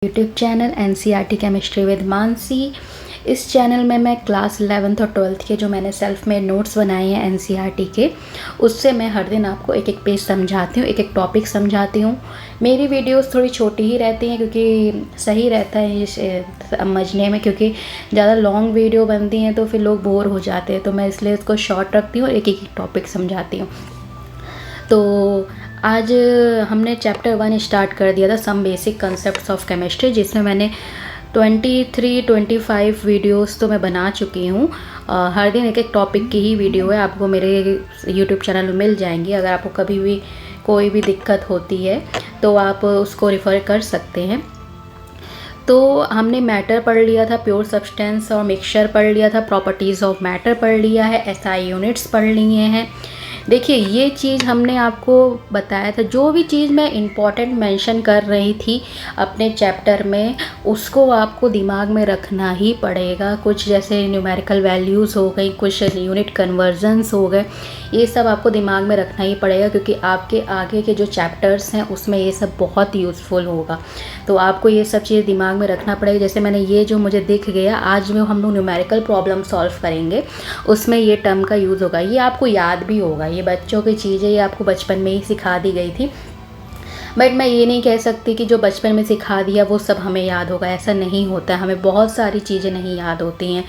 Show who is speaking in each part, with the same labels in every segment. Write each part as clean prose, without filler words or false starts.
Speaker 1: YouTube channel NCERT chemistry with Mansi. इस channel में मैं क्लास 11th और 12th के जो मैंने सेल्फ मेड नोट्स बनाए हैं एनसीईआरटी के, उससे मैं हर दिन आपको एक एक पेज समझाती हूँ, एक एक टॉपिक समझाती हूँ। मेरी वीडियोस थोड़ी छोटी ही रहती हैं क्योंकि सही रहता है ये समझने में, क्योंकि ज़्यादा लॉन्ग वीडियो बनती हैं तो फिर लोग बोर हो जाते हैं, तो मैं इसलिए इसको शॉर्ट रखती हूँ और एक एक टॉपिक समझाती हूँ। तो आज हमने चैप्टर 1 स्टार्ट कर दिया था, some basic concepts of chemistry, जिसमें मैंने 23-25 वीडियोस तो मैं बना चुकी हूँ। हर दिन एक एक टॉपिक की ही वीडियो है, आपको मेरे यूट्यूब चैनल में मिल जाएंगी। अगर आपको कभी भी कोई भी दिक्कत होती है तो आप उसको रेफ़र कर सकते हैं। तो हमने मैटर पढ़ लिया था, प्योर सब्सटेंस और मिक्सचर पढ़ लिया था, प्रॉपर्टीज़ ऑफ मैटर पढ़ लिया है, एसआई यूनिट्स पढ़ लिए हैं। देखिए, ये चीज़ हमने आपको बताया था, जो भी चीज़ मैं इम्पॉर्टेंट मेंशन कर रही थी अपने चैप्टर में, उसको आपको दिमाग में रखना ही पड़ेगा। कुछ जैसे न्यूमेरिकल वैल्यूज़ हो गई, कुछ यूनिट कन्वर्जन्स हो गए, ये सब आपको दिमाग में रखना ही पड़ेगा, क्योंकि आपके आगे के जो चैप्टर्स हैं उसमें ये सब बहुत यूज़फुल होगा। तो आपको ये सब चीज़ दिमाग में रखना पड़ेगा। जैसे मैंने ये जो मुझे दिख गया, आज में हम लोग न्यूमेरिकल प्रॉब्लम सॉल्व करेंगे, उसमें ये टर्म का यूज़ होगा, ये आपको याद भी होगा। ये बच्चों की चीज़ें, ये आपको बचपन में ही सिखा दी गई थी। बट मैं ये नहीं कह सकती कि जो बचपन में सिखा दिया वो सब हमें याद होगा, ऐसा नहीं होता है। हमें बहुत सारी चीज़ें नहीं याद होती हैं,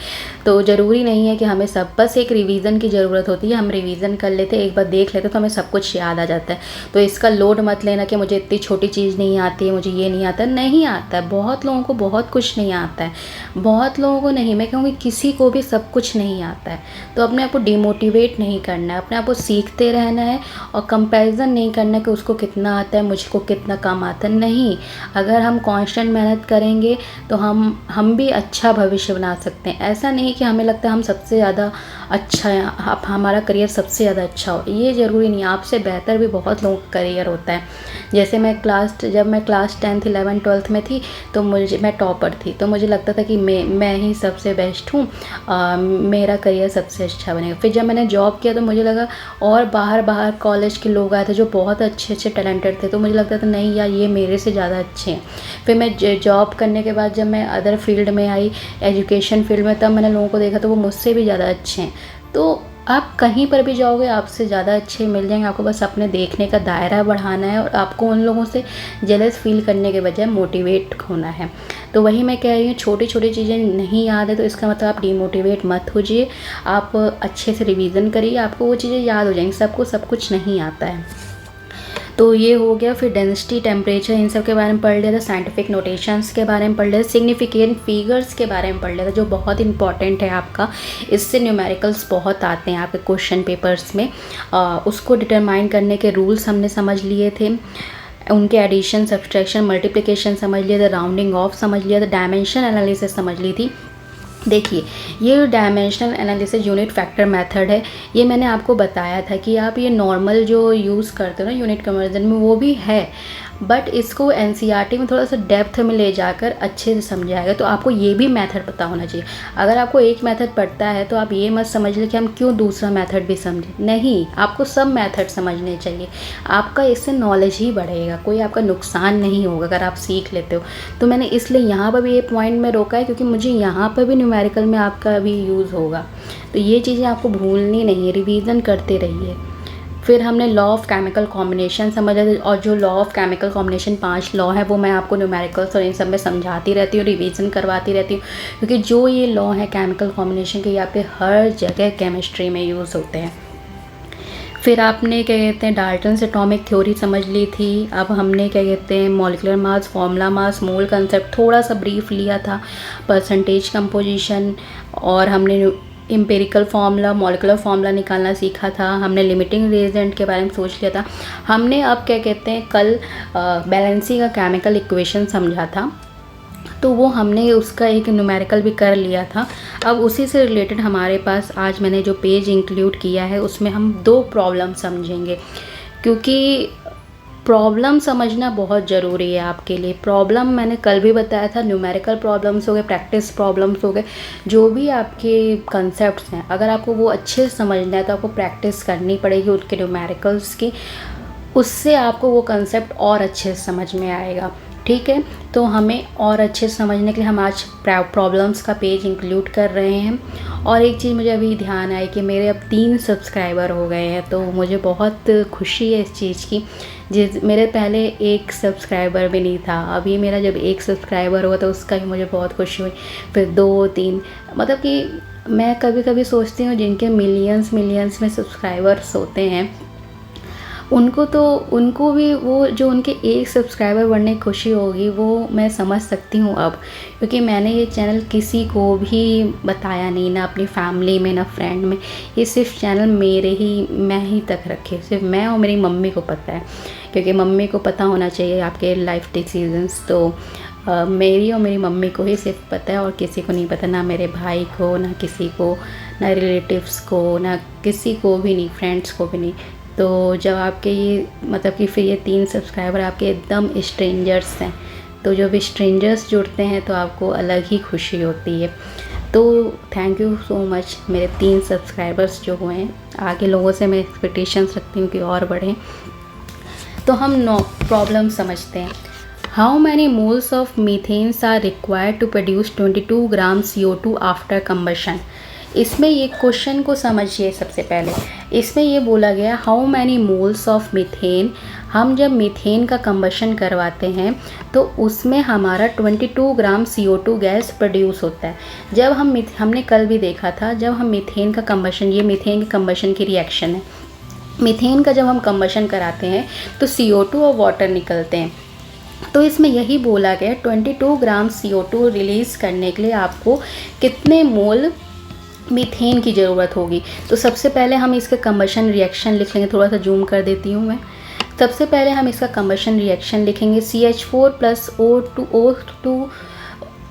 Speaker 1: तो ज़रूरी नहीं है कि हमें सब, बस एक रिवीजन की ज़रूरत होती है। हम रिवीजन कर लेते, एक बार देख लेते तो हमें सब कुछ याद आ जाता है। तो इसका लोड मत लेना कि मुझे इतनी छोटी चीज़ नहीं आती है, मुझे ये नहीं आता। नहीं आता है, बहुत लोगों को बहुत कुछ नहीं आता है, बहुत लोगों को नहीं, मैं कहूँगी किसी को भी सब कुछ नहीं आता है। तो अपने आप को डिमोटिवेट नहीं करना है, अपने आप को सीखते रहना है और कंपैरिजन नहीं करना है कि उसको कितना आता है, मुझको कितना कम आता है। नहीं, अगर हम कांस्टेंट मेहनत करेंगे तो हम भी अच्छा भविष्य बना सकते हैं। ऐसा नहीं कि हमें लगता है हम सबसे ज़्यादा अच्छा है, हमारा करियर सबसे ज़्यादा अच्छा हो, ये ज़रूरी नहीं है। आपसे बेहतर भी बहुत लोगों का करियर होता है। जैसे जब मैं क्लास 10th 11th 12th में थी तो मैं टॉपर थी, तो मुझे लगता था कि मैं ही सबसे बेस्ट हूँ, मेरा करियर सबसे अच्छा बनेगा। फिर जब मैंने जॉब किया तो मुझे लगा और बाहर कॉलेज के लोग आए थे जो बहुत अच्छे टैलेंटेड थे, तो मुझे लगता था नहीं यार, ये मेरे से ज़्यादा अच्छे हैं। फिर मैं जॉब करने के बाद जब मैं अदर फील्ड में आई, एजुकेशन फील्ड में, तब मैंने लोगों को देखा तो वो मुझसे भी ज़्यादा अच्छे हैं। तो आप कहीं पर भी जाओगे आपसे ज़्यादा अच्छे मिल जाएंगे। आपको बस अपने देखने का दायरा बढ़ाना है और आपको उन लोगों से जेलस फील करने के बजाय मोटिवेट होना है। तो वही मैं कह रही हूँ, छोटी छोटी चीज़ें नहीं याद है तो इसका मतलब आप डिमोटिवेट मत होइए, आप अच्छे से रिवीजन करिए, आपको वो चीज़ें याद हो जाएंगी। सबको सब कुछ नहीं आता है। तो ये हो गया। फिर डेंसिटी, टेम्परेचर, इन सब के बारे में पढ़ लिया था। साइंटिफिक नोटेशंस के बारे में पढ़ लिया था। सिग्निफिकेंट फिगर्स के बारे में पढ़ लिया था, जो बहुत इंपॉर्टेंट है आपका। इससे न्यूमेरिकल्स बहुत आते हैं आपके क्वेश्चन पेपर्स में। उसको डिटरमाइन करने के रूल्स हमने समझ लिए थे, उनके एडिशन, सब्सट्रैक्शन, मल्टीप्लिकेशन समझ लिया था, राउंडिंग ऑफ समझ लिया था, डायमेंशन एनालिसिस समझ ली थी। देखिए, ये dimensional analysis unit factor method है, ये मैंने आपको बताया था कि आप ये नॉर्मल जो यूज़ करते हो ना यूनिट कन्वर्जन में, वो भी है, बट इसको एनसीईआरटी में थोड़ा सा डेप्थ में ले जाकर अच्छे से समझाएगा। तो आपको ये भी मेथड पता होना चाहिए। अगर आपको एक मेथड पढ़ता है तो आप ये मत समझ लें कि हम क्यों दूसरा मेथड भी समझें। नहीं, आपको सब मेथड समझने चाहिए, आपका इससे नॉलेज ही बढ़ेगा, कोई आपका नुकसान नहीं होगा अगर आप सीख लेते हो। तो मैंने इसलिए यहाँ पर भी ये पॉइंट में रोका है, क्योंकि मुझे यहाँ पर भी न्यूमेरिकल में आपका भी यूज़ होगा। तो ये चीज़ें आपको भूलनी नहीं है, रिवीजन करते रहिए। फिर हमने लॉ ऑफ केमिकल कॉम्बिनेशन समझा, और जो law of chemical combination 5 law है वो मैं आपको न्यूमेरिकल्स और इन सब में समझाती रहती हूँ, रिवीजन करवाती रहती हूँ, क्योंकि जो ये लॉ है केमिकल कॉम्बिनेशन के, ये आपके हर जगह केमिस्ट्री में यूज़ होते हैं। फिर आपने क्या कहते हैं डाल्टन्स एटॉमिक थ्योरी समझ ली थी। अब हमने क्या कहते हैं मॉलिक्यूलर मास, फॉर्मूला मास, मोल कंसेप्ट थोड़ा सा ब्रीफ लिया था, परसेंटेज कंपोजिशन, और हमने एम्पिरिकल फार्मूला, मॉलिक्यूलर फार्मूला निकालना सीखा था। हमने लिमिटिंग रिएजेंट के बारे में सोच लिया था। हमने अब क्या कहते हैं कल बैलेंसिंग का केमिकल इक्वेशन समझा था, तो वो हमने उसका एक न्यूमेरिकल भी कर लिया था। अब उसी से रिलेटेड हमारे पास आज मैंने जो पेज इंक्लूड किया है उसमें हम 2 प्रॉब्लम समझेंगे, क्योंकि प्रॉब्लम समझना बहुत ज़रूरी है आपके लिए। प्रॉब्लम मैंने कल भी बताया था, न्यूमेरिकल प्रॉब्लम्स हो गए, प्रैक्टिस प्रॉब्लम्स हो गए, जो भी आपके कंसेप्ट्स हैं, अगर आपको वो अच्छे से समझना है तो आपको प्रैक्टिस करनी पड़ेगी उनके न्यूमेरिकल्स की, उससे आपको वो कंसेप्ट और अच्छे से समझ में आएगा। ठीक है। तो हमें और अच्छे से समझने के लिए हम आज प्रॉब्लम्स का पेज इंक्लूड कर रहे हैं। और एक चीज़ मुझे अभी ध्यान आई कि मेरे अब 3 सब्सक्राइबर हो गए हैं, तो मुझे बहुत खुशी है इस चीज़ की। मेरे पहले 1 सब्सक्राइबर भी नहीं था, अभी मेरा जब 1 सब्सक्राइबर हुआ तो उसका भी मुझे बहुत खुशी हुई, फिर 2, 3, मतलब कि मैं कभी कभी सोचती हूँ जिनके मिलियंस में सब्सक्राइबर्स होते हैं उनको भी वो जो उनके 1 सब्सक्राइबर बढ़ने की खुशी होगी वो मैं समझ सकती हूँ अब, क्योंकि मैंने ये चैनल किसी को भी बताया नहीं, ना अपनी फैमिली में ना फ्रेंड में। ये सिर्फ चैनल मैं ही तक रखे, सिर्फ मैं और मेरी मम्मी को पता है, क्योंकि मम्मी को पता होना चाहिए आपके लाइफ डिसीजंस। तो मेरी और मेरी मम्मी को ही सिर्फ पता है और किसी को नहीं पता, ना मेरे भाई को, ना किसी को, ना रिलेटिव्स को, ना किसी को भी नहीं, फ्रेंड्स को भी नहीं। तो जब आपके ये मतलब कि फिर ये 3 सब्सक्राइबर आपके एकदम स्ट्रेंजर्स हैं, तो जब स्ट्रेंजर्स जुड़ते हैं तो आपको अलग ही खुशी होती है। तो थैंक यू सो मच मेरे 3 सब्सक्राइबर्स जो हुए हैं। आगे लोगों से मैं एक्सपेक्टेशंस रखती हूँ कि और बढ़ें। तो हम प्रॉब्लम समझते हैं। How many moles of methanes are required to produce 22 gram CO2 after combustion. इसमें ये क्वेश्चन को समझिए। सबसे पहले इसमें ये बोला गया how many moles of methane. हम जब मीथेन का कंबशन करवाते हैं तो उसमें हमारा 22 ग्राम CO2 गैस प्रोड्यूस होता है। जब हमने कल भी देखा था, जब हम मीथेन का कंबशन, ये मीथेन के कंबशन की रिएक्शन है, मीथेन का जब हम कंबशन कराते हैं तो CO2 और वाटर निकलते हैं। तो इसमें यही बोला गया 22 ग्राम CO2 रिलीज़ करने के लिए आपको कितने मोल मीथेन की ज़रूरत होगी। तो सबसे पहले हम इसका कंबशन रिएक्शन लिख लेंगे। थोड़ा सा जूम कर देती हूँ मैं। सबसे पहले हम इसका कंबशन रिएक्शन लिखेंगे। CH4 प्लस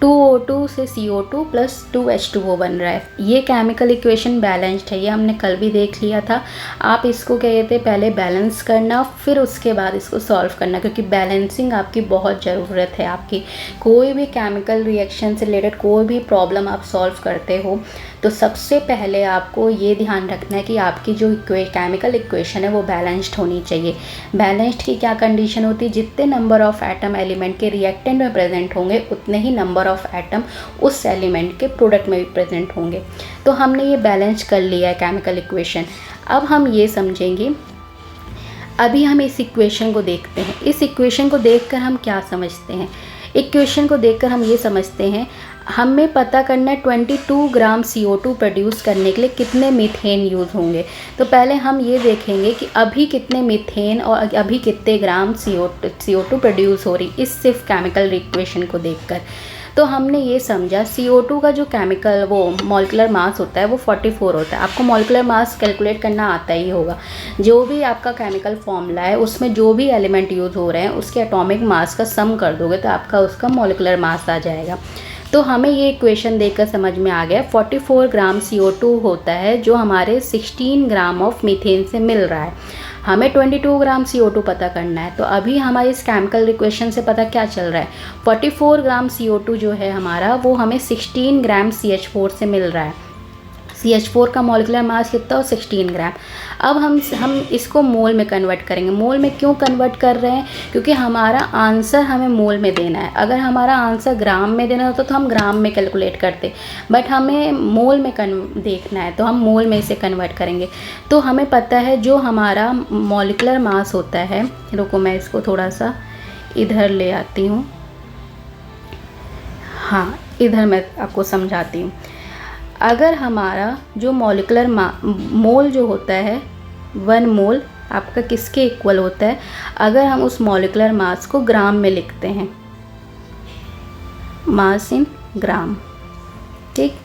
Speaker 1: O2 से CO2 प्लस 2H2O बन रहा है। ये केमिकल इक्वेशन बैलेंस्ड है, ये हमने कल भी देख लिया था। आप इसको क्या कहते हैं, पहले बैलेंस करना फिर उसके बाद इसको सॉल्व करना, क्योंकि बैलेंसिंग आपकी बहुत ज़रूरत है। आपकी कोई भी केमिकल रिएक्शन से रिलेटेड कोई भी प्रॉब्लम आप सॉल्व करते हो तो सबसे पहले आपको ये ध्यान रखना है कि आपकी जो केमिकल इक्वेशन है वो बैलेंस्ड होनी चाहिए। बैलेंस्ड की क्या कंडीशन होती है, जितने नंबर ऑफ एटम एलिमेंट के रिएक्टेंट में प्रेजेंट होंगे उतने ही नंबर ऑफ एटम उस एलिमेंट के प्रोडक्ट में भी प्रेजेंट होंगे। तो हमने ये बैलेंस कर लिया है केमिकल इक्वेशन। अब हम ये समझेंगे, अभी हम इस इक्वेशन को देखते हैं। इस इक्वेशन को देखकर हम क्या समझते हैं, इक्वेशन को देखकर हम ये समझते हैं हमें पता करना है 22 ग्राम CO2 प्रोड्यूस करने के लिए कितने मीथेन यूज़ होंगे। तो पहले हम ये देखेंगे कि अभी कितने मीथेन और अभी कितने ग्राम CO2 प्रोड्यूस हो रही, इस सिर्फ केमिकल इक्वेशन को देखकर। तो हमने ये समझा CO2 का जो केमिकल वो मॉलिक्यूलर मास होता है वो 44 होता है। आपको मॉलिक्यूलर मास कैलकुलेट करना आता ही होगा। जो भी आपका केमिकल फॉर्मूला है उसमें जो भी एलिमेंट यूज़ हो रहे हैं उसके एटॉमिक मास का सम कर दोगे तो आपका उसका मॉलिक्यूलर मास आ जाएगा। तो हमें ये इक्वेशन देखकर समझ में आ गया 44 ग्राम CO2 होता है जो हमारे 16 ग्राम ऑफ मीथेन से मिल रहा है। हमें 22 ग्राम CO2 पता करना है। तो अभी हमारे इस केमिकल इक्वेशन से पता क्या चल रहा है, 44 ग्राम CO2 जो है हमारा वो हमें 16 ग्राम CH4 से मिल रहा है। CH4 का मॉलिक्यूलर मास कितना हो, 16 ग्राम। अब हम इसको मोल में कन्वर्ट करेंगे। मोल में क्यों कन्वर्ट कर रहे हैं, क्योंकि हमारा आंसर हमें मोल में देना है। अगर हमारा आंसर ग्राम में देना होता तो हम ग्राम में कैलकुलेट करते, बट हमें मोल में देखना है तो हम मोल में इसे कन्वर्ट करेंगे। तो हमें पता है जो हमारा मॉलिक्यूलर मास होता है, रुको मैं इसको थोड़ा सा इधर ले आती हूँ, हाँ इधर मैं आपको समझाती हूँ। अगर हमारा जो मॉलिक्यूलर मोल जो होता है 1 मोल आपका किसके इक्वल होता है, अगर हम उस मॉलिक्यूलर मास को ग्राम में लिखते हैं, मास इन ग्राम, ठीक।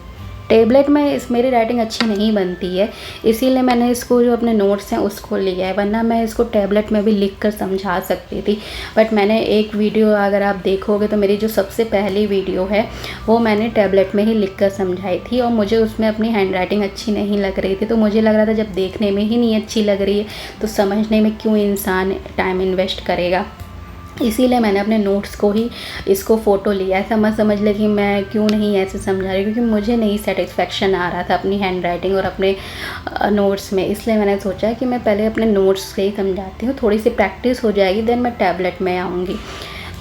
Speaker 1: टेबलेट में मेरी राइटिंग अच्छी नहीं बनती है इसीलिए मैंने इसको जो अपने नोट्स हैं उसको लिया है, वरना मैं इसको टेबलेट में भी लिख कर समझा सकती थी। बट मैंने एक वीडियो अगर आप देखोगे तो मेरी जो सबसे पहली वीडियो है वो मैंने टेबलेट में ही लिख कर समझाई थी और मुझे उसमें अपनी हैंड राइटिंग अच्छी नहीं लग रही थी। तो मुझे लग रहा था जब देखने में ही नहीं अच्छी लग रही है तो समझने में क्यों इंसान टाइम इन्वेस्ट करेगा, इसीलिए मैंने अपने नोट्स को ही इसको फ़ोटो लिया। ऐसा मत समझ ले कि मैं क्यों नहीं ऐसे समझा रही, क्योंकि मुझे नहीं सेटिस्फेक्शन आ रहा था अपनी हैंड राइटिंग और अपने नोट्स में। इसलिए मैंने सोचा कि मैं पहले अपने नोट्स से ही समझाती हूँ, थोड़ी सी प्रैक्टिस हो जाएगी देन मैं टैबलेट में आऊँगी।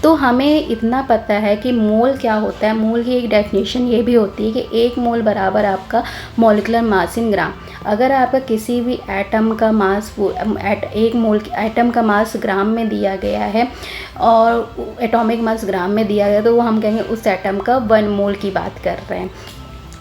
Speaker 1: तो हमें इतना पता है कि मोल क्या होता है। मोल की एक डेफिनेशन ये भी होती है कि 1 मोल बराबर आपका मॉलिक्यूलर मास इन ग्राम। अगर आपका किसी भी एटम का मास एक मोल एटम का मास ग्राम में दिया गया है और एटॉमिक मास ग्राम में दिया गया, तो वो हम कहेंगे उस एटम का 1 मोल की बात कर रहे हैं,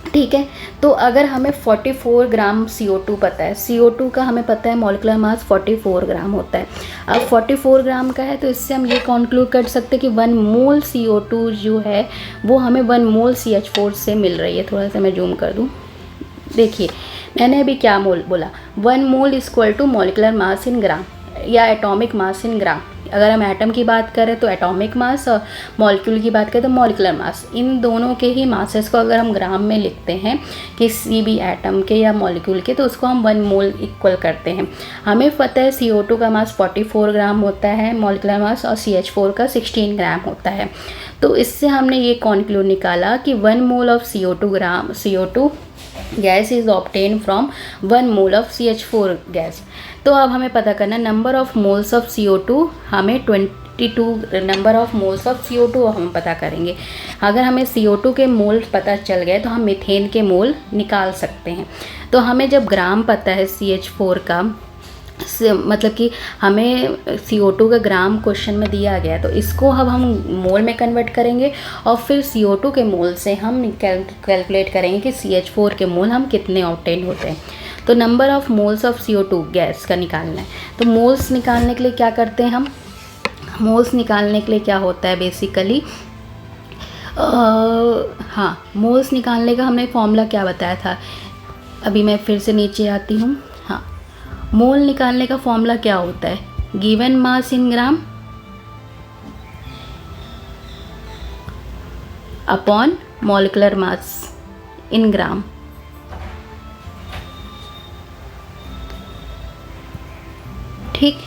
Speaker 1: ठीक है। तो अगर हमें 44 ग्राम CO2 पता है, CO2 का हमें पता है मॉलिक्यूलर मास 44 ग्राम होता है। अब 44 ग्राम का है तो इससे हम ये कंक्लूड कर सकते हैं कि 1 मोल CO2 जो है वो हमें 1 मोल CH4 से मिल रही है। थोड़ा सा मैं जूम कर दूँ, देखिए मैंने अभी क्या मोल बोला, 1 mole equal to molecular mass in gram या एटॉमिक मास इन ग्राम। अगर हम एटम की बात करें तो एटॉमिक मास और मॉलिक्यूल की बात करें तो मॉलिक्यूलर मास। इन दोनों के ही मासेस को अगर हम ग्राम में लिखते हैं किसी भी एटम के या मॉलिक्यूल के, तो उसको हम 1 मोल इक्वल करते हैं। हमें पता है CO2 का मास 44 ग्राम होता है मॉलिक्यूलर मास, और CH4 का 16 ग्राम होता है। तो इससे हमने ये कॉन्क्लूड निकाला कि 1 mole of CO2 gas is obtain from 1 mole of CH4 gas. तो अब हमें पता करना number of moles of CO2, हमें 22 number of moles of CO2 हम पता करेंगे। अगर हमें CO2 के मोल पता चल गए तो हम मीथेन के मोल निकाल सकते हैं। तो हमें जब ग्राम पता है CH4 का, मतलब कि हमें CO2 का ग्राम क्वेश्चन में दिया गया है, तो इसको अब हम मोल में कन्वर्ट करेंगे और फिर CO2 के मोल से हम कैलकुलेट करेंगे कि CH4 के मोल हम कितने ऑब्टेन होते हैं। तो number of moles of CO2 gas का निकालना है। तो मोल्स निकालने के लिए क्या करते हैं हम, मोल्स निकालने के लिए क्या होता है बेसिकली, हाँ मोल्स निकालने का हमने फॉर्मूला क्या बताया था, अभी मैं फिर से नीचे आती हूँ। हाँ, मोल निकालने का फॉर्मूला क्या होता है, given mass in gram upon molecular mass in ग्राम। ठीक,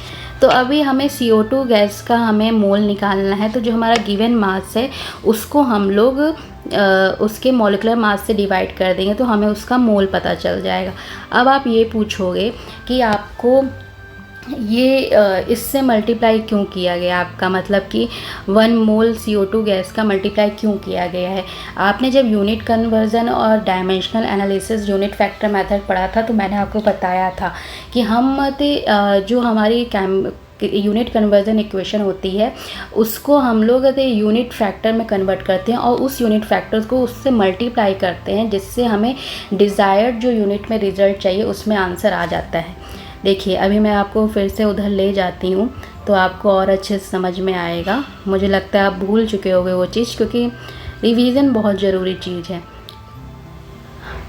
Speaker 1: तो अभी हमें CO2 गैस का हमें मोल निकालना है। तो जो हमारा गिवन मास है उसको हम लोग उसके मॉलिक्यूलर मास से डिवाइड कर देंगे तो हमें उसका मोल पता चल जाएगा। अब आप ये पूछोगे कि आपको ये इससे मल्टीप्लाई क्यों किया गया, आपका मतलब कि 1 मोल CO2 गैस का मल्टीप्लाई क्यों किया गया है। आपने जब यूनिट कन्वर्जन और dimensional analysis unit factor method पढ़ा था तो मैंने आपको बताया था कि हम जो हमारी यूनिट कन्वर्जन इक्वेशन होती है उसको हम लोग यूनिट फैक्टर में कन्वर्ट करते हैं और उस यूनिट फैक्टर को उससे मल्टीप्लाई करते हैं, जिससे हमें डिज़ायर्ड जो यूनिट में रिजल्ट चाहिए उसमें आंसर आ जाता है। देखिए अभी मैं आपको फिर से उधर ले जाती हूँ तो आपको और अच्छे से समझ में आएगा। मुझे लगता है आप भूल चुके होंगे वो चीज़, क्योंकि रिवीजन बहुत ज़रूरी चीज़ है।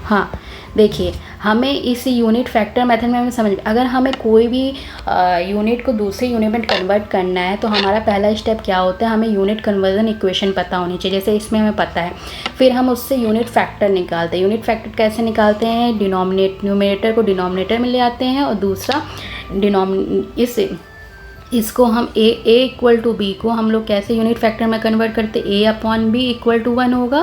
Speaker 1: हाँ देखिए, हमें इस यूनिट फैक्टर मेथड में हमें समझ, अगर हमें कोई भी यूनिट को दूसरे यूनिट में कन्वर्ट करना है तो हमारा पहला स्टेप क्या होता है, हमें यूनिट कन्वर्जन इक्वेशन पता होनी चाहिए। जैसे इसमें हमें पता है, फिर हम उससे यूनिट फैक्टर निकालते हैं। यूनिट फैक्टर कैसे निकालते हैं, न्यूमरेटर को डिनोमिनेटर में ले आते हैं और दूसरा इसको हम a इक्वल टू b को हम लोग कैसे यूनिट फैक्टर में कन्वर्ट करते हैं, a upon b equal to 1 होगा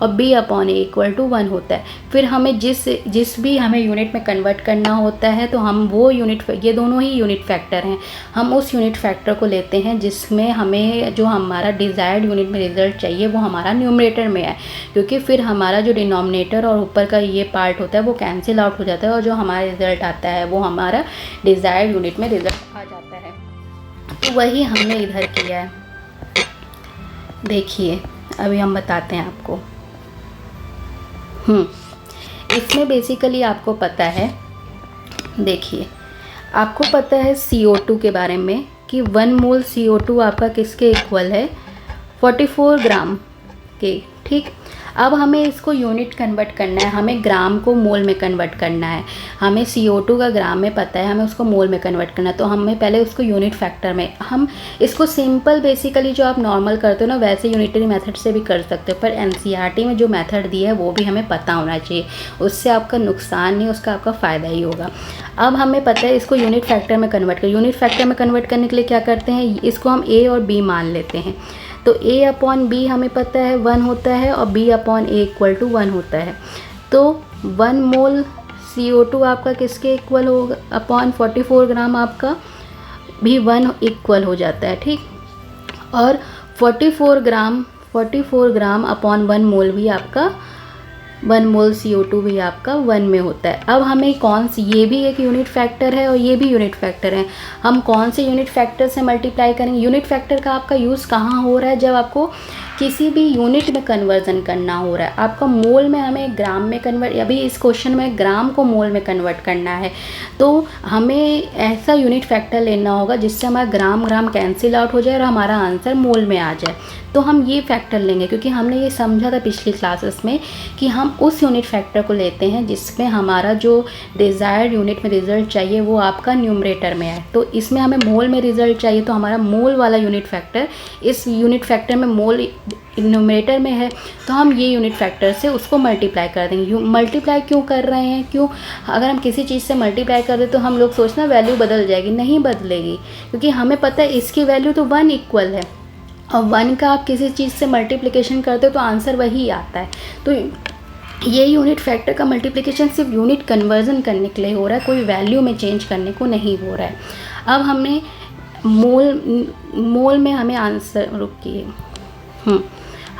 Speaker 1: और b upon a equal to 1 होता है। फिर हमें जिस भी हमें यूनिट में कन्वर्ट करना होता है तो हम वो ये दोनों ही यूनिट फैक्टर हैं, हम उस यूनिट फैक्टर को लेते हैं जिसमें हमें जो हमारा डिज़ायर्ड यूनिट में रिजल्ट चाहिए वो हमारा न्यूमरेटर में है, क्योंकि फिर हमारा जो डिनोमिनेटर और ऊपर का ये पार्ट होता है वो कैंसिल आउट हो जाता है और जो हमारा रिजल्ट आता है वो हमारा डिज़ायर्ड यूनिट में रिजल्ट आ जाता है। तो वही हमने इधर किया है। देखिए अभी हम बताते हैं आपको। इसमें बेसिकली आपको पता है, देखिए आपको पता है CO2 के बारे में कि 1 मोल CO2 आपका किसके इक्वल है, 44 ग्राम के। ठीक, अब हमें इसको यूनिट कन्वर्ट करना है, हमें ग्राम को मोल में कन्वर्ट करना है। हमें CO2 का ग्राम में पता है, हमें उसको मोल में कन्वर्ट करना है, तो हमें पहले उसको यूनिट फैक्टर में, हम इसको सिंपल बेसिकली जो आप नॉर्मल करते हो ना वैसे यूनिटरी मेथड से भी कर सकते हो, पर NCERT में जो मेथड दिया है वो भी हमें पता होना चाहिए, उससे आपका नुकसान नहीं, उसका आपका फ़ायदा ही होगा। अब हमें पता है इसको यूनिट फैक्टर में कन्वर्ट कर, यूनिट फैक्टर में कन्वर्ट करने के लिए क्या करते हैं, इसको हम A और B मान लेते हैं। तो a अपॉन b हमें पता है 1 होता है और b upon a equal to 1 होता है। तो 1 मोल CO2 आपका किसके इक्वल होगा, अपॉन 44 ग्राम आपका भी 1 इक्वल हो जाता है। ठीक, और 44 ग्राम अपॉन 1 मोल भी आपका 1 मोल CO2 भी आपका 1 में होता है। अब हमें कौन सी, ये भी एक यूनिट फैक्टर है और ये भी यूनिट फैक्टर है, हम कौन से यूनिट फैक्टर से मल्टीप्लाई करेंगे। यूनिट फैक्टर का आपका यूज़ कहाँ हो रहा है, जब आपको किसी भी यूनिट में कन्वर्जन करना हो रहा है। आपका मोल में हमें ग्राम में कन्वर्ट, अभी इस क्वेश्चन में ग्राम को मोल में कन्वर्ट करना है, तो हमें ऐसा यूनिट फैक्टर लेना होगा जिससे हमारा ग्राम कैंसिल आउट हो जाए और हमारा आंसर मोल में आ जाए। तो हम ये फैक्टर लेंगे, क्योंकि हमने ये समझा था पिछली क्लासेस में कि हम उस यूनिट फैक्टर को लेते हैं जिसमें हमारा जो डिज़ायर्ड यूनिट में रिजल्ट चाहिए वो आपका न्यूमरेटर में है। तो इसमें हमें मोल में रिजल्ट चाहिए, तो हमारा मोल वाला यूनिट फैक्टर, इस यूनिट फैक्टर में मोल न्यूमरेटर में है, तो हम ये यूनिट फैक्टर से उसको मल्टीप्लाई कर देंगे। मल्टीप्लाई क्यों कर रहे हैं, क्यों, अगर हम किसी चीज़ से मल्टीप्लाई कर दें तो हम लोग सोचना वैल्यू बदल जाएगी, नहीं बदलेगी, क्योंकि हमें पता है इसकी वैल्यू तो 1 इक्वल है, और 1 का आप किसी चीज़ से मल्टीप्लिकेशन करते हो तो आंसर वही आता है। तो ये यूनिट फैक्टर का मल्टीप्लिकेशन सिर्फ यूनिट कन्वर्जन करने के लिए हो रहा है, कोई वैल्यू में चेंज करने को नहीं हो रहा है। अब हमने मोल में हमें आंसर, रुकिए,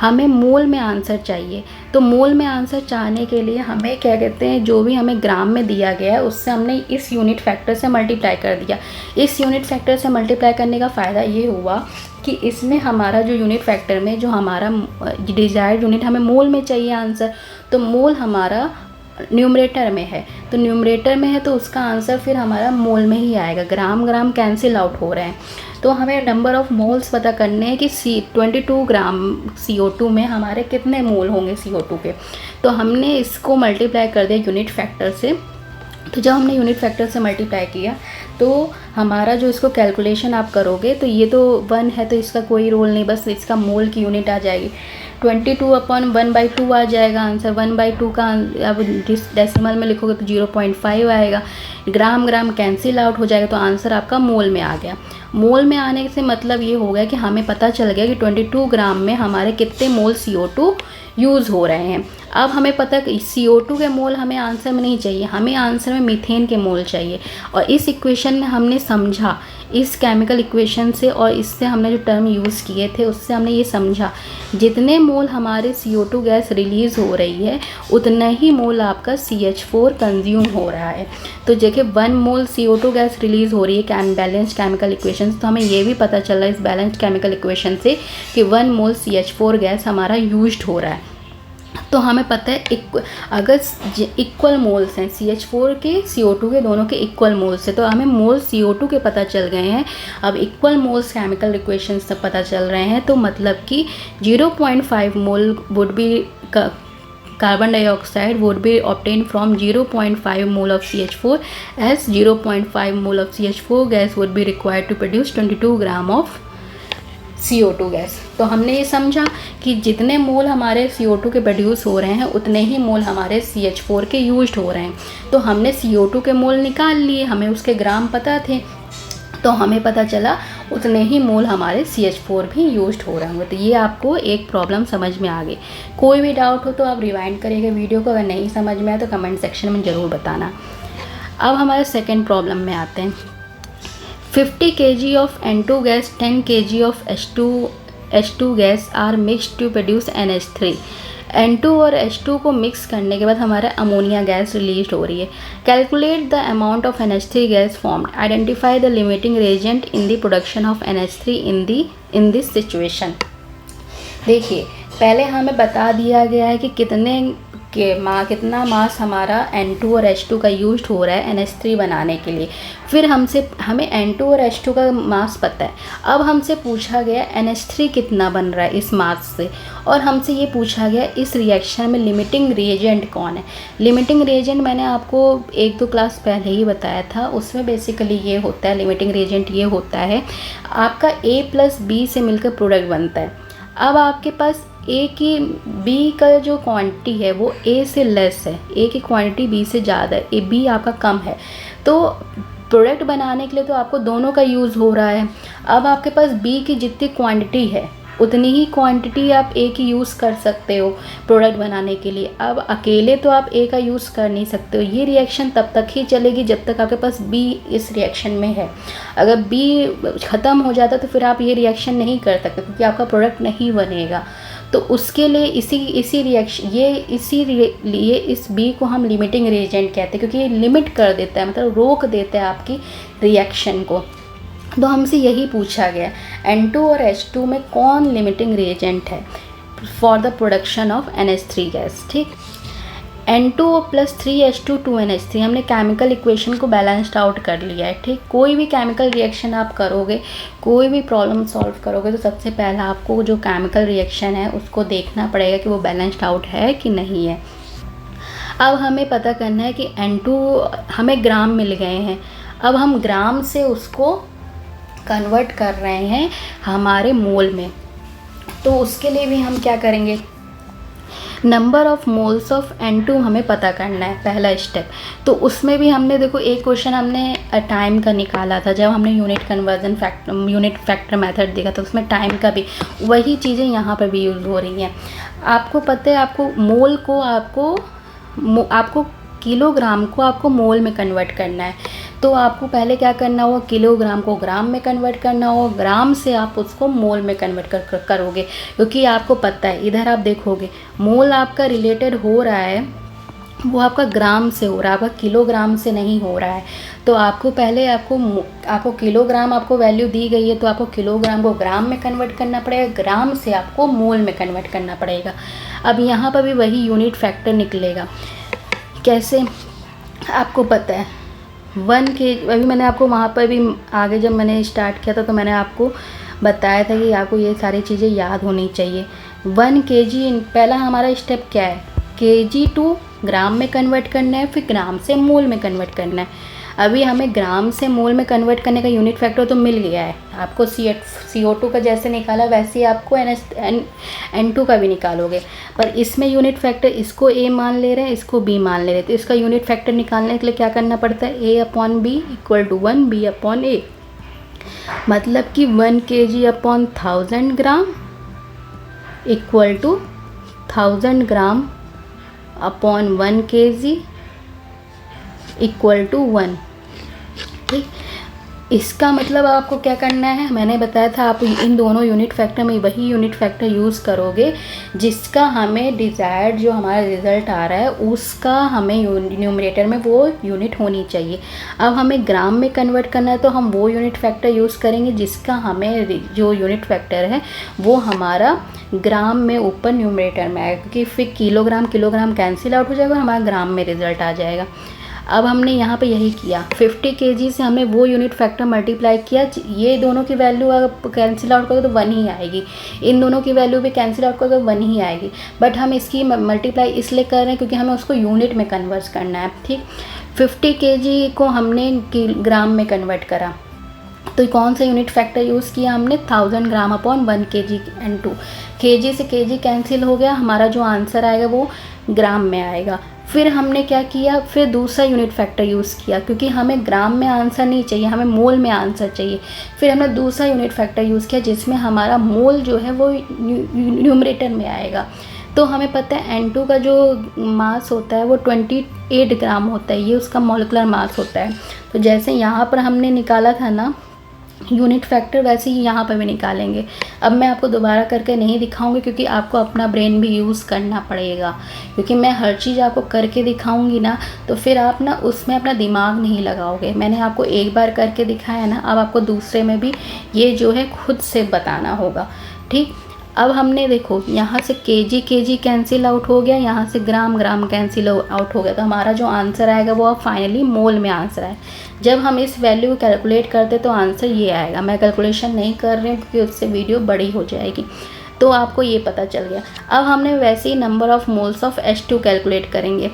Speaker 1: हमें मोल में आंसर चाहिए। तो मोल में आंसर चाहने के लिए हमें क्या कहते हैं, जो भी हमें ग्राम में दिया गया है उससे हमने इस यूनिट फैक्टर से मल्टीप्लाई कर दिया। इस यूनिट फैक्टर से मल्टीप्लाई करने का फ़ायदा ये हुआ कि इसमें हमारा जो यूनिट फैक्टर में जो हमारा डिज़ायर्ड यूनिट हमें मोल में चाहिए आंसर, तो मोल हमारा न्यूमरेटर में है, तो न्यूमरेटर में है तो उसका आंसर फिर हमारा मोल में ही आएगा। ग्राम कैंसिल आउट हो रहे हैं, तो हमें नंबर ऑफ़ मोल्स पता करने हैं कि 22 ग्राम CO2 में हमारे कितने मोल होंगे CO2 के। तो हमने इसको मल्टीप्लाई कर दिया यूनिट फैक्टर से। तो जब हमने यूनिट फैक्टर से मल्टीप्लाई किया तो हमारा जो इसको कैलकुलेशन आप करोगे तो ये तो 1 है तो इसका कोई रोल नहीं, बस इसका मोल की यूनिट आ जाएगी। 22/1/2 आ जाएगा आंसर। 1/2 का अब डेसिमल में लिखोगे तो 0.5 आएगा। ग्राम कैंसिल आउट हो जाएगा, तो आंसर आपका मोल में आ गया। मोल में आने से मतलब ये हो गया कि हमें पता चल गया कि 22 ग्राम में हमारे कितने मोल CO2 यूज़ हो रहे हैं। अब हमें पता कि CO2 के मोल हमें आंसर में नहीं चाहिए, हमें आंसर में मीथेन के मोल चाहिए। और इस इक्वेशन में हमने समझा, इस केमिकल इक्वेशन से और इससे हमने जो टर्म यूज़ किए थे उससे हमने ये समझा, जितने मोल हमारे CO2 गैस रिलीज़ हो रही है उतना ही मोल आपका CH4 कंज्यूम हो रहा है। तो देखिए 1 मोल CO2 गैस रिलीज़ हो रही है बैलेंस्ड केमिकल इक्वेशन से, तो हमें ये भी पता चल रहा है इस बैलेंस्ड केमिकल इक्वेशन से कि 1 मोल CH4 गैस हमारा यूज्ड हो रहा है। तो हमें पता है अगर इक्वल मोल्स हैं CH4 के CO2 के, दोनों के इक्वल मोल्स है, तो हमें मोल CO2 के पता चल गए हैं। अब इक्वल मोल्स केमिकल इक्वेशन से पता चल रहे हैं, तो मतलब कि 0.5 mole would be carbon dioxide would be obtained from 0.5 mole of CH4 as 0.5 mole of CH4 gas would be required to produce 22 gram of CO2 gas. तो हमने ये समझा कि जितने मोल हमारे CO2 के प्रोड्यूस हो रहे हैं उतने ही मोल हमारे CH4 के यूज्ड हो रहे हैं। तो हमने CO2 के मोल निकाल लिए, हमें उसके ग्राम पता थे, तो हमें पता चला उतने ही मोल हमारे CH4 भी यूज्ड हो रहे होंगे। तो ये आपको एक प्रॉब्लम समझ में आ गई। कोई भी डाउट हो तो आप रिवाइंड करिएगा वीडियो को, अगर नहीं समझ में आए तो कमेंट सेक्शन में ज़रूर बताना। अब हमारे सेकेंड प्रॉब्लम में आते हैं। 50 kg of N2 gas, 10 kg of H2 gas are mixed to produce NH3। N2 और H2 को मिक्स करने के बाद हमारा अमोनिया गैस रिलीज हो रही है। Calculate the amount of NH3 gas formed, identify the limiting reagent in the production of NH3 in this situation. देखिए पहले हमें बता दिया गया है कि कितना मास हमारा N2 और H2 का यूज्ड हो रहा है NH3 बनाने के लिए। फिर हमें N2 और H2 का मास पता है। अब हमसे पूछा गया NH3 कितना बन रहा है इस मास से, और हमसे ये पूछा गया इस रिएक्शन में लिमिटिंग रिएजेंट कौन है। लिमिटिंग रिएजेंट मैंने आपको 1-2 क्लास पहले ही बताया था, उसमें बेसिकली ये होता है, लिमिटिंग रिएजेंट ये होता है आपका A + B से मिलकर प्रोडक्ट बनता है। अब आपके पास B का जो क्वांटिटी है वो A से लेस है, A की क्वांटिटी B से ज़्यादा है, B आपका कम है, तो प्रोडक्ट बनाने के लिए तो आपको दोनों का यूज़ हो रहा है। अब आपके पास B की जितनी क्वांटिटी है उतनी ही क्वांटिटी आप ए की यूज़ कर सकते हो प्रोडक्ट बनाने के लिए। अब अकेले तो आप ए का यूज़ कर नहीं सकते हो। ये रिएक्शन तब तक ही चलेगी जब तक आपके पास बी इस रिएक्शन में है। अगर बी ख़त्म हो जाता तो फिर आप ये रिएक्शन नहीं कर सकते, क्योंकि आपका प्रोडक्ट नहीं बनेगा। तो उसके लिए इसी लिए इस बी को हम लिमिटिंग रिएजेंट कहते हैं, क्योंकि ये लिमिट कर देता है, मतलब रोक देता है आपकी रिएक्शन को। तो हमसे यही पूछा गया N2 और H2 में कौन लिमिटिंग रिएजेंट है for the production of NH3 gas. ठीक, N2 + 3H2 2NH3 हमने केमिकल इक्वेशन को बैलेंस्ड आउट कर लिया है। ठीक, कोई भी केमिकल रिएक्शन आप करोगे, कोई भी प्रॉब्लम सॉल्व करोगे, तो सबसे पहला आपको जो केमिकल रिएक्शन है उसको देखना पड़ेगा कि वो बैलेंस्ड आउट है कि नहीं है। अब हमें पता करना है कि N2 हमें ग्राम मिल गए हैं, अब हम ग्राम से उसको कन्वर्ट कर रहे हैं हमारे मोल में। तो उसके लिए भी हम क्या करेंगे, number of moles of N2 हमें पता करना है, पहला स्टेप। तो उसमें भी हमने देखो एक क्वेश्चन हमने टाइम का निकाला था, जब हमने यूनिट फैक्टर मेथड देखा था, उसमें टाइम का भी वही चीज़ें यहाँ पर भी यूज़ हो रही हैं। आपको पता है, आपको मोल को आपको किलोग्राम को आपको मोल में कन्वर्ट करना है। तो आपको पहले क्या करना होगा, किलोग्राम को ग्राम में कन्वर्ट करना होगा, ग्राम से आप उसको मोल में कन्वर्ट करोगे, क्योंकि आपको पता है, इधर आप देखोगे मोल आपका रिलेटेड हो रहा है, वो आपका ग्राम से हो रहा है, आपका किलोग्राम से नहीं हो रहा है। तो आपको पहले आपको किलोग्राम आपको वैल्यू दी गई है, तो आपको किलोग्राम को ग्राम में कन्वर्ट करना पड़ेगा, ग्राम से आपको मोल में कन्वर्ट करना पड़ेगा। अब यहाँ पर भी वही यूनिट फैक्टर निकलेगा। कैसे, आपको पता है 1 kg, अभी मैंने आपको वहाँ पर भी आगे जब मैंने स्टार्ट किया था तो मैंने आपको बताया था कि आपको ये सारी चीज़ें याद होनी चाहिए। 1 kg, पहला हमारा स्टेप क्या है, kg टू ग्राम में कन्वर्ट करना है, फिर ग्राम से मोल में कन्वर्ट करना है। अभी हमें ग्राम से मोल में कन्वर्ट करने का यूनिट फैक्टर तो मिल गया है आपको, CO2 का जैसे निकाला वैसे ही आपको N2 का भी निकालोगे, पर इसमें यूनिट फैक्टर इसको A मान ले रहे हैं, इसको B मान ले रहे हैं। तो इसका यूनिट फैक्टर निकालने के लिए क्या करना पड़ता है, A/B = 1, B/A, मतलब कि 1 kg/1000 ग्राम = 1000 ग्राम अपॉन 1 kg = 1। ठीक, इसका मतलब आपको क्या करना है, मैंने बताया था आप इन दोनों यूनिट फैक्टर में वही यूनिट फैक्टर यूज़ करोगे जिसका हमें डिज़ायर्ड जो हमारा रिज़ल्ट आ रहा है उसका हमें न्यूमरेटर में वो यूनिट होनी चाहिए। अब हमें ग्राम में कन्वर्ट करना है तो हम वो यूनिट फैक्टर यूज़ करेंगे जिसका हमें जो यूनिट फैक्टर है वो हमारा ग्राम में ऊपर न्यूमरेटर में आएगा, क्योंकि फिर किलोग्राम कैंसिल आउट हो जाएगा, हमारा ग्राम में रिज़ल्ट आ जाएगा। अब हमने यहाँ पे यही किया, 50 kg से हमने वो यूनिट फैक्टर मल्टीप्लाई किया, ये दोनों की वैल्यू अगर कैंसिल आउट करोगे तो 1 ही आएगी, इन दोनों की वैल्यू भी कैंसिल आउट करोगे तो 1 ही आएगी, बट हम इसकी मल्टीप्लाई इसलिए कर रहे हैं क्योंकि हमें उसको यूनिट में कन्वर्ट करना है। ठीक, 50 kg को हमने ग्राम में कन्वर्ट करा, तो कौन सा यूनिट फैक्टर यूज़ किया हमने, 1000 ग्राम अपॉन 1 kg N2। kg से kg कैंसिल हो गया, हमारा जो आंसर आएगा वो ग्राम में आएगा। फिर हमने क्या किया, फिर दूसरा यूनिट फैक्टर यूज़ किया, क्योंकि हमें ग्राम में आंसर नहीं चाहिए, हमें मोल में आंसर चाहिए। फिर हमने दूसरा यूनिट फैक्टर यूज़ किया जिसमें हमारा मोल जो है वो न्यूमरेटर में आएगा। तो हमें पता है N2 का जो मास होता है वो 28 ग्राम होता है, ये उसका मॉलिक्यूलर मास होता है। तो जैसे यहाँ पर हमने निकाला था ना यूनिट फैक्टर, वैसे ही यहाँ पर भी निकालेंगे। अब मैं आपको दोबारा करके नहीं दिखाऊंगी क्योंकि आपको अपना ब्रेन भी यूज़ करना पड़ेगा, क्योंकि मैं हर चीज़ आपको करके दिखाऊंगी ना तो फिर आप ना उसमें अपना दिमाग नहीं लगाओगे। मैंने आपको एक बार करके दिखाया ना, अब आपको दूसरे में भी ये जो है खुद से बताना होगा। ठीक, अब हमने देखो यहाँ से kg कैंसिल आउट हो गया, यहाँ से ग्राम कैंसिल आउट हो गया, तो हमारा जो आंसर आएगा वो अब फाइनली मोल में आंसर आए। जब हम इस वैल्यू को कैलकुलेट करते तो आंसर ये आएगा। मैं कैलकुलेशन नहीं कर रही हूँ क्योंकि उससे वीडियो बड़ी हो जाएगी, तो आपको ये पता चल गया। अब हमने वैसे ही number of moles of H2 calculate करेंगे।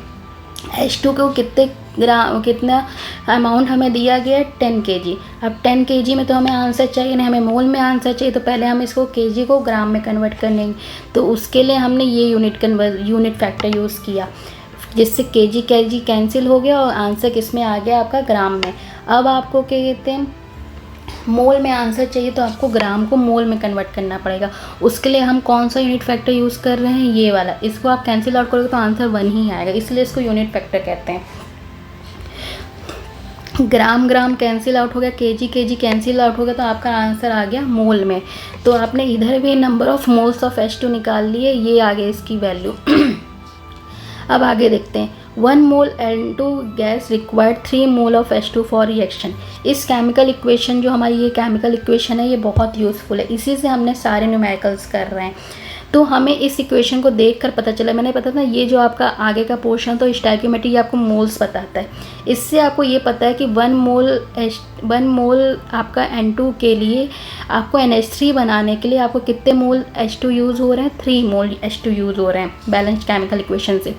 Speaker 1: H2 को कितना अमाउंट हमें दिया गया है, 10 kg। अब 10 kg में तो हमें आंसर चाहिए नहीं, हमें मोल में आंसर चाहिए, तो पहले हम इसको kg को ग्राम में कन्वर्ट कर लेंगे। तो उसके लिए हमने ये यूनिट फैक्टर यूज़ किया, जिससे kg कैंसिल हो गया और आंसर किस में आ गया आपका ग्राम में। अब आपको क्या कहते हैं, मोल में आंसर चाहिए तो आपको ग्राम को मोल में कन्वर्ट करना पड़ेगा। उसके लिए हम कौन सा यूनिट फैक्टर यूज़ कर रहे हैं, ये वाला। इसको आप कैंसिल आउट करोगे तो आंसर 1 ही आएगा, इसलिए इसको यूनिट फैक्टर कहते हैं। ग्राम ग्राम कैंसिल आउट हो गया, केजी केजी कैंसिल आउट हो गया, तो आपका आंसर आ गया मोल में। तो आपने इधर भी number of moles of H2 निकाल लिए, ये आ गया इसकी वैल्यू। अब आगे देखते हैं। 1 मोल N2 gas required 3 mole of H2 for reaction. इस केमिकल इक्वेशन, जो हमारी ये केमिकल इक्वेशन है, ये बहुत यूज़फुल है, इसी से हमने सारे न्यूमेरिकल्स कर रहे हैं। तो हमें इस इक्वेशन को देखकर पता चला, मैंने पता था ये जो आपका आगे का पोर्शन तो स्टोइकियोमेट्री, ये आपको मोल्स बताता है। इससे आपको ये पता है कि 1 मोल आपका N2 के लिए आपको NH3 बनाने के लिए आपको कितने मोल H2 यूज़ हो रहे हैं, 3 मोल H2 यूज़ हो रहे हैं बैलेंस्ड केमिकल इक्वेशन से।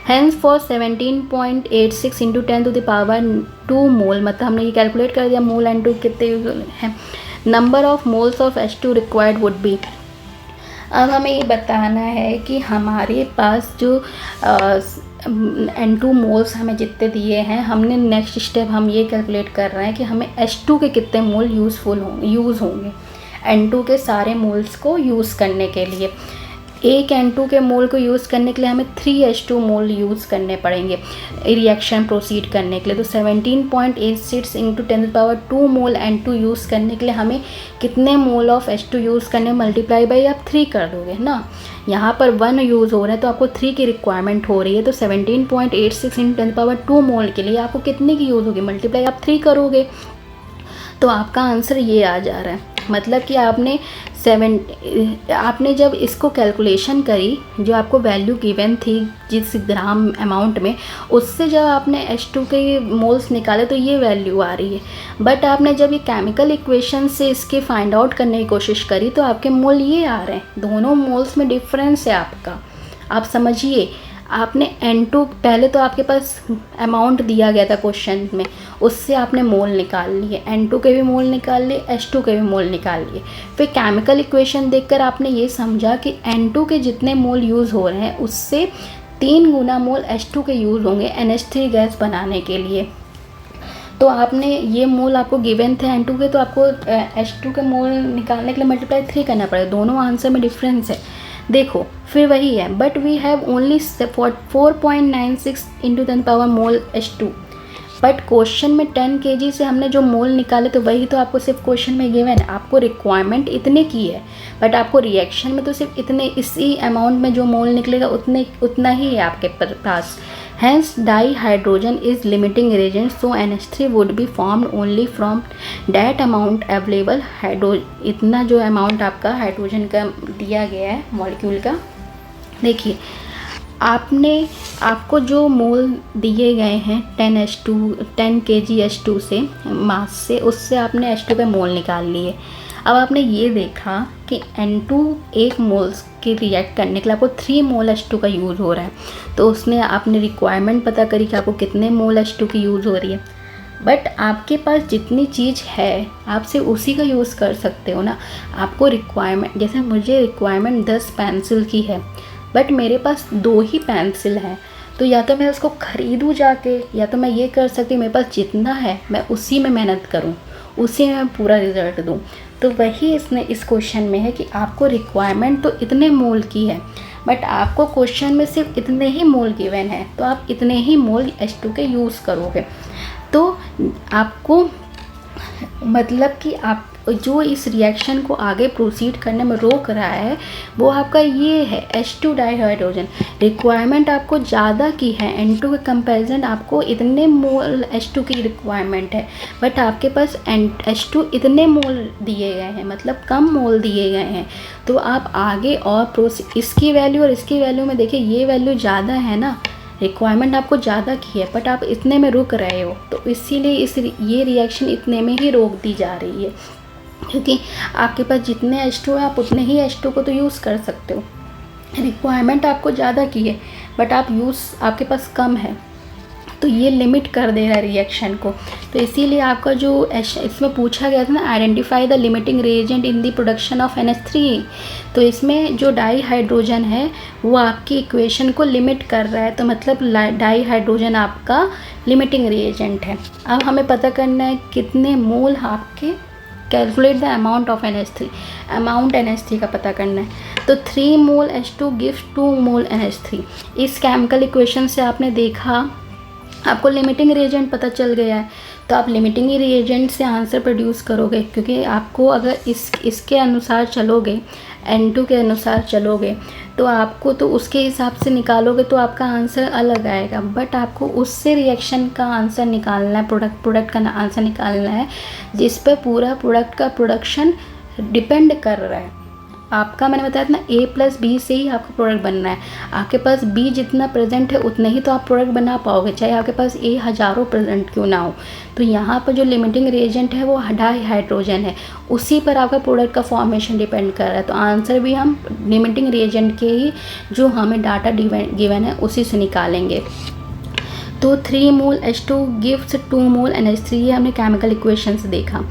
Speaker 1: हैंस फॉर 17.86 इंटू 10⁻2 मोल, मतलब हमने ये कैलकुलेट कर दिया मोल N2 कितने यूज हैं। Number of moles of H2 required would be. अब हमें ये बताना है कि हमारे पास जो N2 मोल्स हमें जितने दिए हैं, हमने नेक्स्ट स्टेप हम ये कैलकुलेट कर रहे हैं कि हमें H2 के कितने मोल यूज़ होंगे N2 के सारे मोल्स को यूज़ करने के लिए। एक N2 के मोल को यूज़ करने के लिए हमें 3H2 मोल यूज़ करने पड़ेंगे रिएक्शन प्रोसीड करने के लिए। तो 17.86 इंटू 10⁻2 मोल N2 यूज़ करने के लिए हमें कितने मोल ऑफ H2 यूज़ करने, मल्टीप्लाई बाई आप 3 कर दोगे ना। यहाँ पर 1 यूज़ हो रहा है तो आपको 3 की रिक्वायरमेंट हो रही है, तो 17.86 इंटू 10⁻2 मोल के लिए आपको कितने की यूज़ होगी, मल्टीप्लाई आप 3 करोगे, तो आपका आंसर ये आ जा रहा है। मतलब कि आपने जब इसको कैलकुलेशन करी, जो आपको वैल्यू गिवन थी जिस ग्राम अमाउंट में, उससे जब आपने H2 के मोल्स निकाले तो ये वैल्यू आ रही है। बट आपने जब ये केमिकल इक्वेशन से इसके फाइंड आउट करने की कोशिश करी तो आपके मोल ये आ रहे हैं, दोनों मोल्स में डिफरेंस है आपका। आप समझिए, आपने N2 पहले तो आपके पास अमाउंट दिया गया था क्वेश्चन में, उससे आपने मोल निकाल लिए, N2 के भी मोल निकाल लिए, H2 के भी मोल निकाल लिए। फिर केमिकल इक्वेशन देखकर आपने ये समझा कि N2 के जितने मोल यूज़ हो रहे हैं उससे 3 गुना मोल H2 के यूज़ होंगे NH3 गैस बनाने के लिए। तो आपने ये मोल आपको गिवन थे N2 के, तो आपको H2 के मोल निकालने के लिए मल्टीप्लाई 3 करना पड़ेगा। दोनों आंसर में डिफरेंस है, देखो फिर वही है। But we have only 4.96 into 10 mole H2। But question में 10 kg से हमने जो मोल निकाले तो वही तो आपको सिर्फ क्वेश्चन में गिवन है। आपको रिक्वायरमेंट इतने की है, बट आपको रिएक्शन में तो सिर्फ इतने, इसी अमाउंट में जो मोल निकलेगा उतना ही है आपके पास। Hence dihydrogen is limiting reagent, so NH3 would be formed only from that amount available hydrogen। इतना जो अमाउंट आपका हाइड्रोजन का दिया गया है मॉलिक्यूल का, देखिए आपको जो मोल दिए गए हैं 10 kg H2 से मास से, उससे आपने H2 के मोल निकाल लिए। अब आपने ये देखा कि N2 1 मोल्स के रिएक्ट करने के लिए आपको 3 मोल H2 का यूज़ हो रहा है, तो उसने आपने रिक्वायरमेंट पता करी कि आपको कितने मोल H2 की यूज़ हो रही है। बट आपके पास जितनी चीज़ है आप सिर्फ उसी का यूज़ कर सकते हो ना। आपको रिक्वायरमेंट, जैसे मुझे रिक्वायरमेंट 10 पेंसिल की है, बट मेरे पास 2 ही पेंसिल हैं, तो या तो मैं उसको ख़रीदूँ जाके, या तो मैं ये कर सकती हूँ मेरे पास जितना है मैं उसी में मेहनत करूँ, उसी में मैं पूरा रिज़ल्ट दूँ। तो वही इसने इस क्वेश्चन में है कि आपको रिक्वायरमेंट तो इतने मोल की है, बट आपको क्वेश्चन में सिर्फ इतने ही मोल गिवन है, तो आप इतने ही मोल H2 के यूज़ करोगे। तो आपको मतलब कि आप जो इस रिएक्शन को आगे प्रोसीड करने में रोक रहा है वो आपका ये है H2 डाइहाइड्रोजन। रिक्वायरमेंट आपको ज़्यादा की है, N2 के कंपैरिजन आपको इतने मोल H2 की रिक्वायरमेंट है, बट आपके पास H2 इतने मोल दिए गए हैं, मतलब कम मोल दिए गए हैं। तो आप आगे और इसकी वैल्यू और इसकी वैल्यू में देखिए, ये वैल्यू ज़्यादा है ना, रिक्वायरमेंट आपको ज़्यादा की है, बट आप इतने में रुक रहे हो, तो इसीलिए ये रिएक्शन इतने में ही रोक दी जा रही है, क्योंकि आपके पास जितने H2 है आप उतने ही H2 को तो यूज़ कर सकते हो। रिक्वायरमेंट आपको ज़्यादा की है, बट आपके पास कम है, तो ये लिमिट कर दे रहा है रिएक्शन को। तो इसीलिए आपका जो इसमें पूछा गया था ना, identify the limiting reagent in the production of NH3, तो इसमें जो डाईहाइड्रोजन है वो आपकी इक्वेशन को लिमिट कर रहा है, तो मतलब डाईहाइड्रोजन आपका लिमिटिंग रिएजेंट है। अब हमें पता करना है कितने मोल आपके calculate the amount of NH3, amount NH3 का पता करना है। तो 3 मोल H2 गिव्स 2 मोल NH3। इस केमिकल इक्वेशन से आपने देखा, आपको लिमिटिंग रिएजेंट पता चल गया है, तो आप लिमिटिंग रिएजेंट से आंसर प्रोड्यूस करोगे, क्योंकि आपको अगर इसके अनुसार चलोगे, N2 के अनुसार चलोगे, तो आपको तो उसके हिसाब से निकालोगे तो आपका आंसर अलग आएगा, बट आपको उससे रिएक्शन का आंसर निकालना है, प्रोडक्ट का आंसर निकालना है, जिस पर पूरा प्रोडक्ट का प्रोडक्शन डिपेंड कर रहा है। आपका मैंने बताया था ना, A प्लस B से ही आपका प्रोडक्ट बनना है। आपके पास B जितना प्रेजेंट है उतने ही तो आप प्रोडक्ट बना पाओगे, चाहे आपके पास A हज़ारों प्रेजेंट क्यों ना हो। तो यहाँ पर जो लिमिटिंग रिएजेंट है वो डाई हाइड्रोजन है, उसी पर आपका प्रोडक्ट का फॉर्मेशन डिपेंड कर रहा है। तो आंसर भी हम लिमिटिंग रिएजेंट के ही जो हमें डाटा गिवन है उसी से निकालेंगे। तो 3 मोल H2 गिव्स 2 मोल NH3, ये हमने केमिकल इक्वेशन से देखा।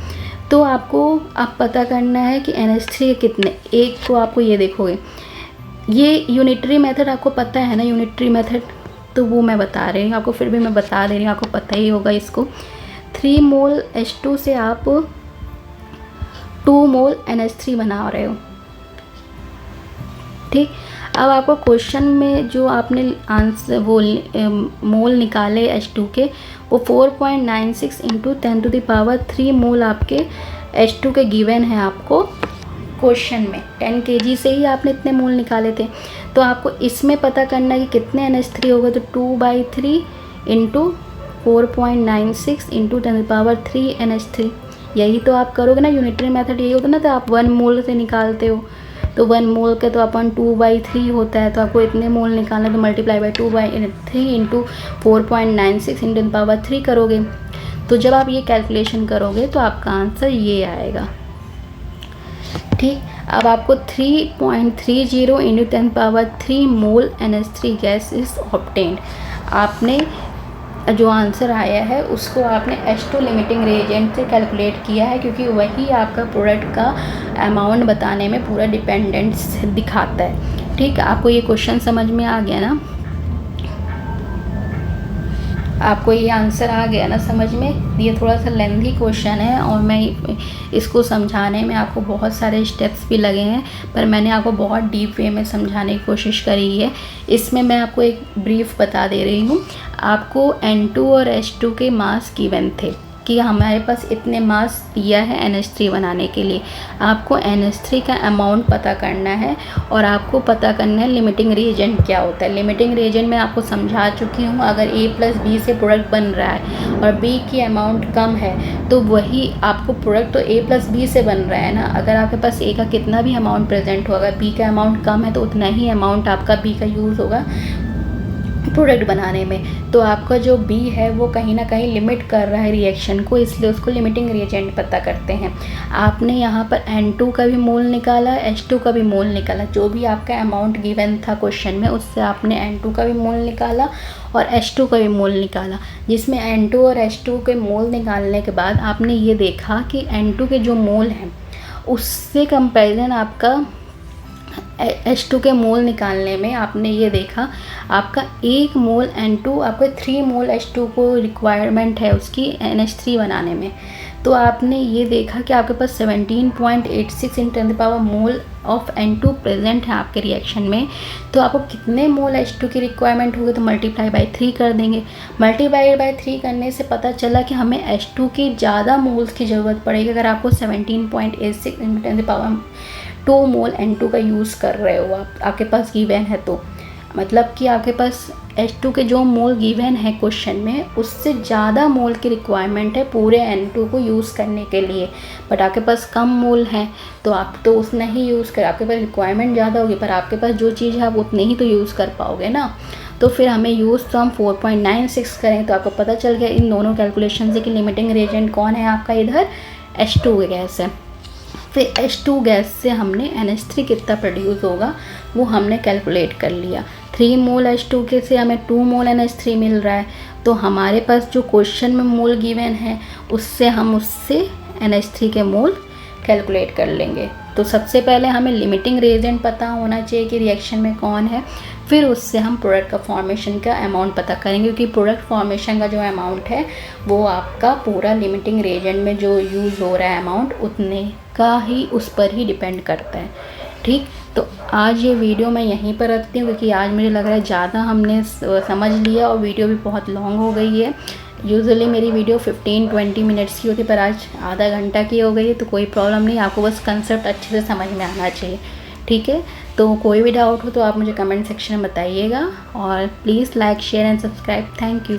Speaker 1: तो आपको आप पता करना है कि NH3 कितने, एक को आपको ये देखोगे, ये यूनिटरी मेथड आपको पता है ना, यूनिटरी मेथड, तो वो मैं बता रही हूँ आपको, फिर भी मैं बता दे रही हूँ, आपको पता ही होगा इसको। 3 मोल H2 से आप 2 मोल NH3 बना रहे हो, ठीक। अब आपको क्वेश्चन में जो आपने आंसर वो मोल निकाले H2 के, वो 4.96 इंटू 10⁻³ मोल आपके H2 के गिवन है आपको क्वेश्चन में। 10 kg से ही आपने इतने मोल निकाले थे, तो आपको इसमें पता करना है कि कितने NH3 होगा। तो 2/3 इंटू 4.96 इंटू 10⁻³ NH3, यही तो आप करोगे ना, यूनिटरी मेथड यही होता ना। तो आप 1 मोल से निकालते हो, तो 1 मोल के तो अपन 2/3 होता है, तो आपको इतने मोल निकालना, तो मल्टीप्लाई बाई 2/3 इंटू 4.96 इंटू 10⁻³ करोगे। तो जब आप ये कैलकुलेशन करोगे तो आपका आंसर ये आएगा, ठीक। अब आपको 3.30 into 10⁻³ mole NH3 gas is obtained. आपने जो आंसर आया है उसको आपने H2 लिमिटिंग रिएजेंट से कैलकुलेट किया है, क्योंकि वही आपका प्रोडक्ट का अमाउंट बताने में पूरा डिपेंडेंस दिखाता है, ठीक। आपको ये क्वेश्चन समझ में आ गया ना, आपको ये आंसर आ गया ना समझ में। ये थोड़ा सा लेंथी क्वेश्चन है और मैं इसको समझाने में आपको बहुत सारे स्टेप्स भी लगे हैं, पर मैंने आपको बहुत डीप वे में समझाने की कोशिश करी है। इसमें मैं आपको एक ब्रीफ बता दे रही हूँ। आपको N2 और H2 के मास गिवन थे कि हमारे पास इतने मास दिया है NH3 बनाने के लिए। आपको NH3 का अमाउंट पता करना है और आपको पता करना है लिमिटिंग रिएजेंट क्या होता है। लिमिटिंग रिएजेंट मैं आपको समझा चुकी हूँ। अगर A प्लस B से प्रोडक्ट बन रहा है और B की अमाउंट कम है तो वही आपको प्रोडक्ट तो A प्लस B से बन रहा है ना। अगर आपके पास A का कितना भी अमाउंट प्रेजेंट होगा, B का अमाउंट कम है तो उतना ही अमाउंट आपका B का यूज़ होगा प्रोडक्ट बनाने में। तो आपका जो B है वो कहीं ना कहीं लिमिट कर रहा है रिएक्शन को, इसलिए उसको लिमिटिंग रिएजेंट पता करते हैं। आपने यहाँ पर N2 का भी मोल निकाला, H2 का भी मोल निकाला, जो भी आपका अमाउंट गिवन था क्वेश्चन में उससे आपने N2 का भी मोल निकाला और H2 का भी मोल निकाला। जिसमें N2 और H2 के मोल निकालने के बाद आपने ये देखा कि N2 के जो मोल हैं उससे कंपेरिजन आपका H2 के मोल निकालने में आपने ये देखा आपका 1 मोल N2 आपको 3 मोल H2 को रिक्वायरमेंट है उसकी NH3 बनाने में। तो आपने ये देखा कि आपके पास 17.86 × 10⁻³ मोल ऑफ N2 प्रेजेंट है आपके रिएक्शन में। तो आपको कितने मोल H2 की रिक्वायरमेंट होगी तो मल्टीप्लाई बाई 3 कर देंगे। मल्टीप्लाई बाई 3 करने से पता चला कि हमें H2 की ज़्यादा मोल्स की ज़रूरत पड़ेगी अगर आपको 17.86 × 10⁻² मोल N2 का यूज़ कर रहे हो आपके पास गिवन है। तो मतलब कि आपके पास H2 के जो मोल गिवन है क्वेश्चन में उससे ज़्यादा मोल की रिक्वायरमेंट है पूरे N2 को यूज़ करने के लिए, बट आपके पास कम मोल हैं तो आप तो उतना ही यूज़ कर, आपके पास रिक्वायरमेंट ज़्यादा होगी पर आपके पास जो चीज़ है आप उतने ही तो यूज़ कर पाओगे ना। तो फिर हमें यूज़ तो हम 4.96 करें। तो आपको पता चल गया इन दोनों कैलकुलेशन से कि लिमिटिंग रिएजेंट कौन है आपका, इधर H2 गैस है। फिर H2 गैस से हमने NH3 कितना प्रोड्यूस होगा वो हमने कैलकुलेट कर लिया। 3 मोल H2 के से हमें 2 मोल NH3 मिल रहा है। तो हमारे पास जो क्वेश्चन में मोल गिवन है उससे हम उससे NH3 के मोल कैलकुलेट कर लेंगे। तो सबसे पहले हमें लिमिटिंग रिएजेंट पता होना चाहिए कि रिएक्शन में कौन है, फिर उससे हम प्रोडक्ट का फॉर्मेशन का अमाउंट पता करेंगे, क्योंकि प्रोडक्ट फॉर्मेशन का जो अमाउंट है वो आपका पूरा लिमिटिंग रिएजेंट में जो यूज़ हो रहा है अमाउंट उतने का ही उस पर ही डिपेंड करता है। ठीक, तो आज ये वीडियो मैं यहीं पर रखती हूँ, क्योंकि आज मुझे लग रहा है ज़्यादा हमने समझ लिया और वीडियो भी बहुत लॉन्ग हो गई है। यूजुअली मेरी वीडियो 15-20 मिनट्स की होती है, पर आज आधा घंटा की हो गई है, तो कोई प्रॉब्लम नहीं, आपको बस कंसेप्ट अच्छे से समझ में आना चाहिए। ठीक है, तो कोई भी डाउट हो तो आप मुझे कमेंट सेक्शन में बताइएगा, और please like share and subscribe. Thank you.